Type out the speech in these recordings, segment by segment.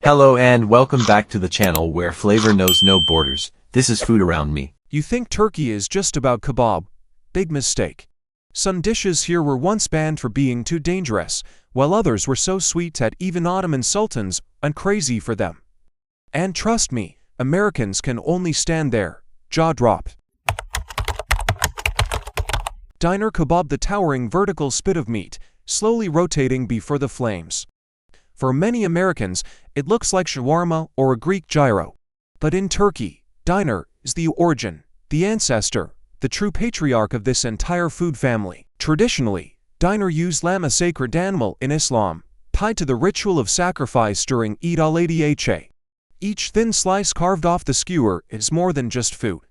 Hello and welcome back to the channel where flavor knows no borders. This is Food Around Me. You think Turkey is just about kebab? Big mistake. Some dishes here were once banned for being too dangerous, while others were so sweet that even Ottoman sultans went crazy for them. And trust me, Americans can only stand there, jaw dropped. Diner kebab, the towering vertical spit of meat, slowly rotating before the flames. For many Americans, it looks like shawarma or a Greek gyro. But in Turkey, diner is the origin, the ancestor, the true patriarch of this entire food family. Traditionally, diner used lamb, a sacred animal in Islam, tied to the ritual of sacrifice during Eid al-Adha. Each thin slice carved off the skewer is more than just food.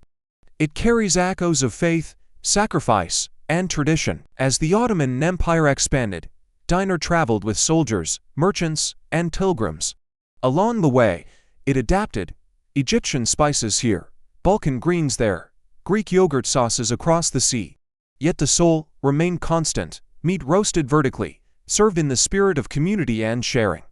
It carries echoes of faith, sacrifice, and tradition. As the Ottoman Empire expanded, diner traveled with soldiers, merchants, and pilgrims. Along the way, it adapted Egyptian spices here, Balkan greens there, Greek yogurt sauces across the sea. Yet the soul remained constant, meat roasted vertically, served in the spirit of community and sharing.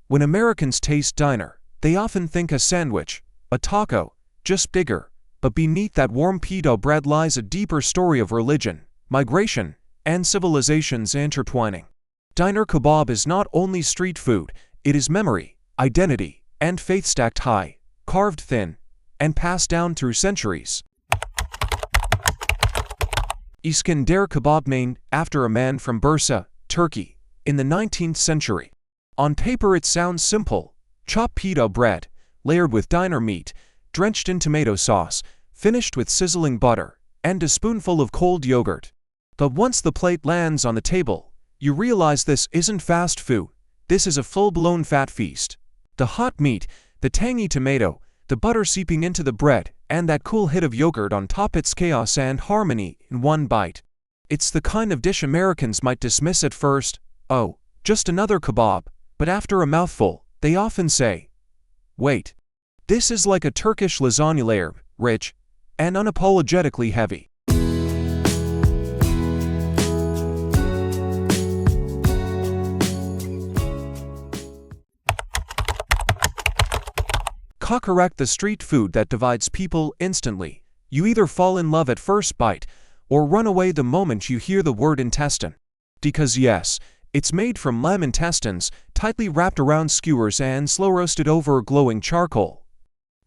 When Americans taste diner, they often think a sandwich, a taco, just bigger, but beneath that warm pita bread lies a deeper story of religion, migration, and civilizations intertwining. Diner kebab is not only street food, it is memory, identity, and faith stacked high, carved thin, and passed down through centuries. İskender kebab, named after a man from Bursa, Turkey, in the 19th century. On paper it sounds simple: chopped pita bread, layered with diner meat, drenched in tomato sauce, finished with sizzling butter, and a spoonful of cold yogurt. But once the plate lands on the table, you realize this isn't fast food, this is a full-blown fat feast. The hot meat, the tangy tomato, the butter seeping into the bread, and that cool hit of yogurt on top, it's chaos and harmony in one bite. It's the kind of dish Americans might dismiss at first, oh, just another kebab, but after a mouthful, they often say, wait, this is like a Turkish lasagna, layered, rich, and unapologetically heavy. Kokoreç, the street food that divides people instantly. You either fall in love at first bite, or run away the moment you hear the word intestine. Because yes, it's made from lamb intestines, tightly wrapped around skewers and slow-roasted over glowing charcoal.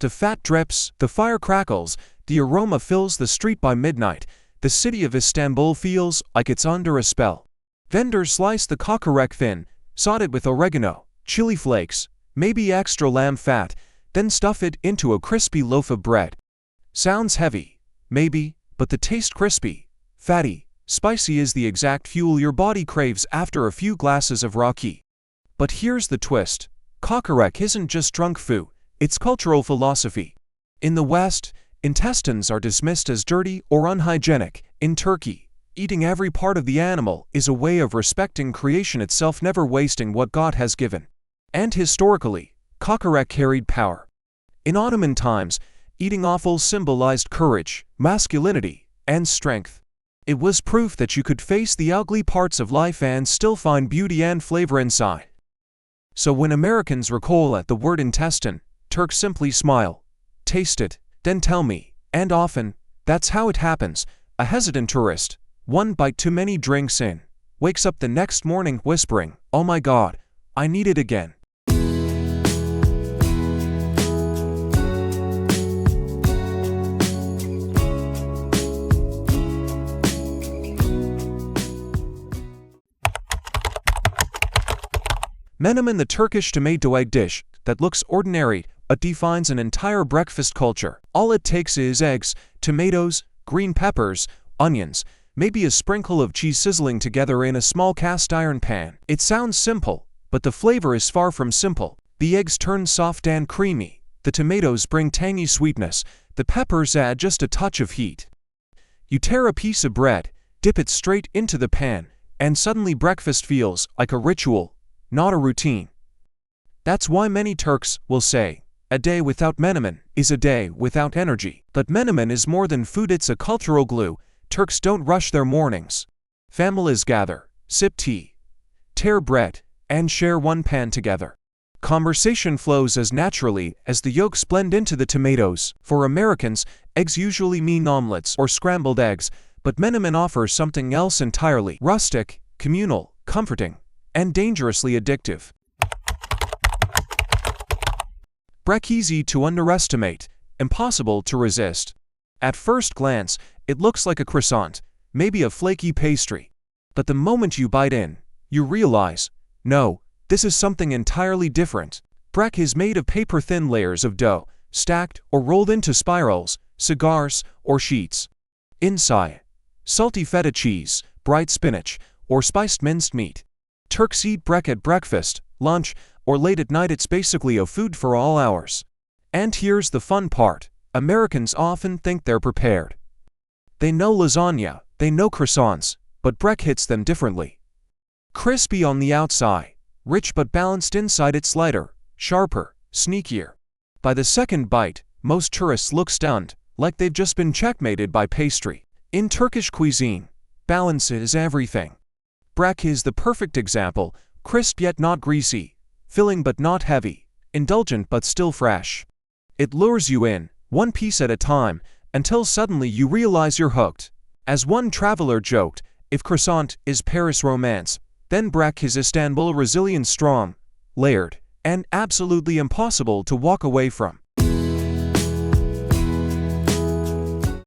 The fat drips, the fire crackles, the aroma fills the street. By midnight, the city of Istanbul feels like it's under a spell. Vendors slice the kokoreç thin, salt it with oregano, chili flakes, maybe extra lamb fat, then stuff it into a crispy loaf of bread. Sounds heavy, maybe, but the taste crispy, fatty, spicy is the exact fuel your body craves after a few glasses of raki. But here's the twist: kokoreç isn't just drunk food, it's cultural philosophy. In the West, intestines are dismissed as dirty or unhygienic. In Turkey, eating every part of the animal is a way of respecting creation itself, never wasting what God has given. And historically, kokoreç carried power. In Ottoman times, eating offal symbolized courage, masculinity, and strength. It was proof that you could face the ugly parts of life and still find beauty and flavor inside. So when Americans recall at the word intestine, Turks simply smile, taste it, then tell me, and often, that's how it happens. A hesitant tourist, one bite too many drinks in, wakes up the next morning whispering, "Oh my God, I need it again." Menemen, the Turkish tomato egg dish that looks ordinary but defines an entire breakfast culture. All it takes is eggs, tomatoes, green peppers, onions, maybe a sprinkle of cheese sizzling together in a small cast iron pan. It sounds simple, but the flavor is far from simple. The eggs turn soft and creamy, the tomatoes bring tangy sweetness, the peppers add just a touch of heat. You tear a piece of bread, dip it straight into the pan, and suddenly breakfast feels like a ritual, not a routine. That's why many Turks will say, a day without menemen is a day without energy. But menemen is more than food, it's a cultural glue. Turks don't rush their mornings. Families gather, sip tea, tear bread, and share one pan together. Conversation flows as naturally as the yolks blend into the tomatoes. For Americans, eggs usually mean omelets or scrambled eggs, but menemen offers something else entirely: rustic, communal, comforting, and dangerously addictive. Brek easy to underestimate, impossible to resist. At first glance, it looks like a croissant, maybe a flaky pastry. But the moment you bite in, you realize, no, this is something entirely different. Brek is made of paper-thin layers of dough, stacked or rolled into spirals, cigars, or sheets. Inside, salty feta cheese, bright spinach, or spiced minced meat. Turks eat brek at breakfast, lunch, or late at night. It's basically a food for all hours. And here's the fun part. Americans often think they're prepared. They know lasagna, they know croissants, but brek hits them differently. Crispy on the outside, rich but balanced inside. It's lighter, sharper, sneakier. By the second bite, most tourists look stunned, like they've just been checkmated by pastry. In Turkish cuisine, balance is everything. Brek is the perfect example: crisp yet not greasy, filling but not heavy, indulgent but still fresh. It lures you in, one piece at a time, until suddenly you realize you're hooked. As one traveler joked, if croissant is Paris romance, then brek is Istanbul resilience, strong, layered, and absolutely impossible to walk away from.